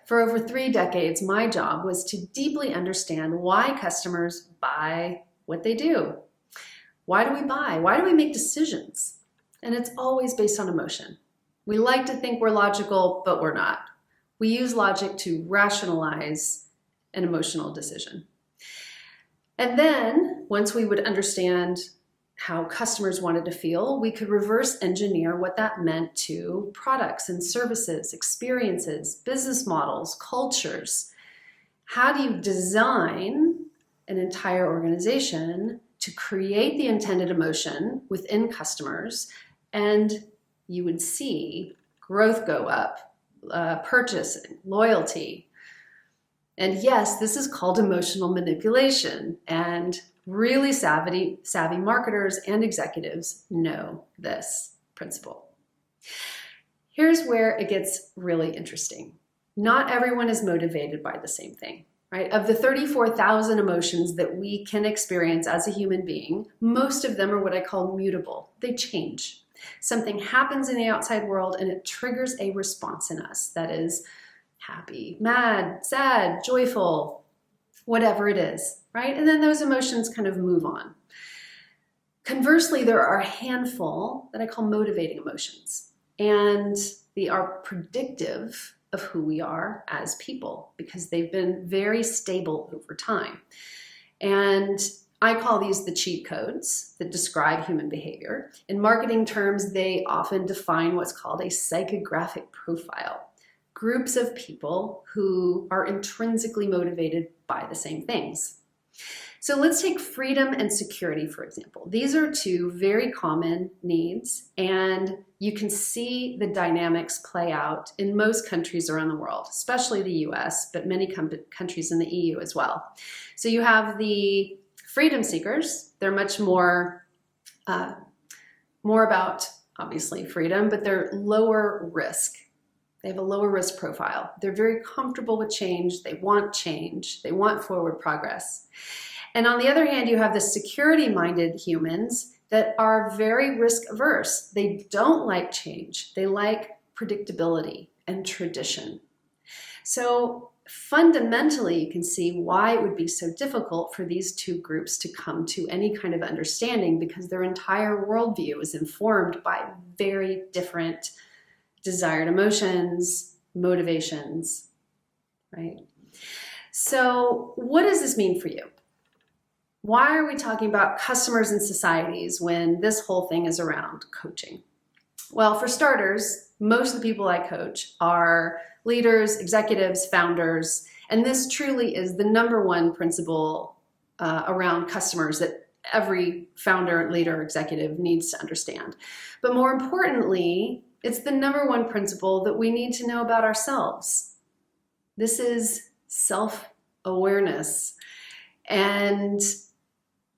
For over 3 decades, my job was to deeply understand why customers buy what they do. Why do we buy? Why do we make decisions? And it's always based on emotion. We like to think we're logical, but we're not. We use logic to rationalize an emotional decision. And then, once we would understand how customers wanted to feel, we could reverse engineer what that meant to products and services, experiences, business models, cultures. How do you design an entire organization to create the intended emotion within customers, and you would see growth go up, purchasing, loyalty. And yes, this is called emotional manipulation, and really savvy marketers and executives know this principle. Here's where it gets really interesting. Not everyone is motivated by the same thing, right? Of the 34,000 emotions that we can experience as a human being, most of them are what I call mutable. They change. Something happens in the outside world and it triggers a response in us that is happy, mad, sad, joyful, whatever it is, right? And then those emotions kind of move on. Conversely, there are a handful that I call motivating emotions, and they are predictive of who we are as people because they've been very stable over time. And I call these the cheat codes that describe human behavior. In marketing terms, they often define what's called a psychographic profile. Groups of people who are intrinsically motivated by the same things. So let's take freedom and security, for example. These are two very common needs, and you can see the dynamics play out in most countries around the world, especially the US, but many countries in the EU as well. So you have the freedom seekers. They're much more about, obviously, freedom, but they're lower risk. They have a lower risk profile. They're very comfortable with change. They want forward progress. And on the other hand, you have the security-minded humans that are very risk averse. They don't like change. They like predictability and tradition. So fundamentally, you can see why it would be so difficult for these two groups to come to any kind of understanding, because their entire worldview is informed by very different desired emotions, motivations, right? So what does this mean for you? Why are we talking about customers and societies when this whole thing is around coaching? Well, for starters, most of the people I coach are leaders, executives, founders, and this truly is the number one principle around customers that every founder, leader, executive needs to understand. But more importantly, it's the number one principle that we need to know about ourselves. This is self-awareness. And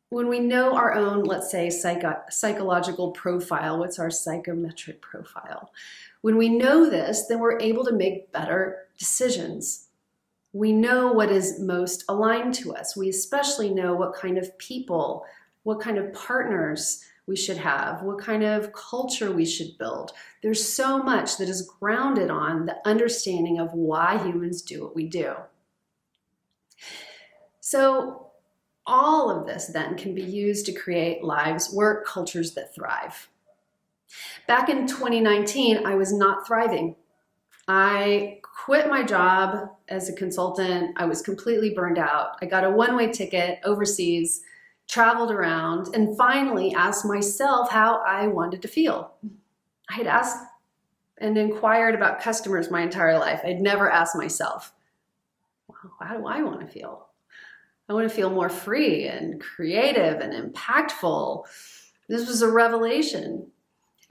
when we know our own, let's say, psychological profile, what's our psychometric profile? When we know this, then we're able to make better decisions. We know what is most aligned to us. We especially know what kind of people, what kind of partners we should have, what kind of culture we should build. There's so much that is grounded on the understanding of why humans do what we do. So all of this then can be used to create lives, work, cultures that thrive. Back in 2019, I was not thriving. I quit my job as a consultant. I was completely burned out. I got a one-way ticket overseas, traveled around, and finally asked myself how I wanted to feel. I had asked and inquired about customers my entire life. I'd never asked myself, well, how do I want to feel? I want to feel more free and creative and impactful. This was a revelation.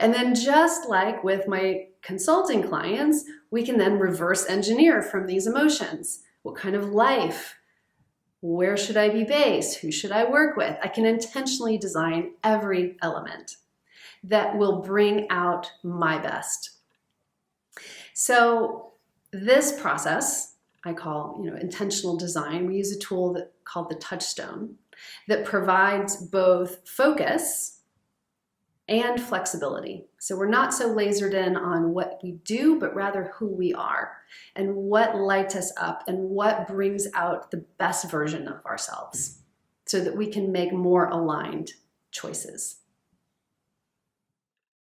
And then just like with my consulting clients, we can then reverse engineer from these emotions. What kind of life? Where should I be based? Who should I work with? I can intentionally design every element that will bring out my best. So this process I call intentional design. We use a tool called the touchstone that provides both focus and flexibility. So we're not so lasered in on what we do, but rather who we are and what lights us up and what brings out the best version of ourselves so that we can make more aligned choices.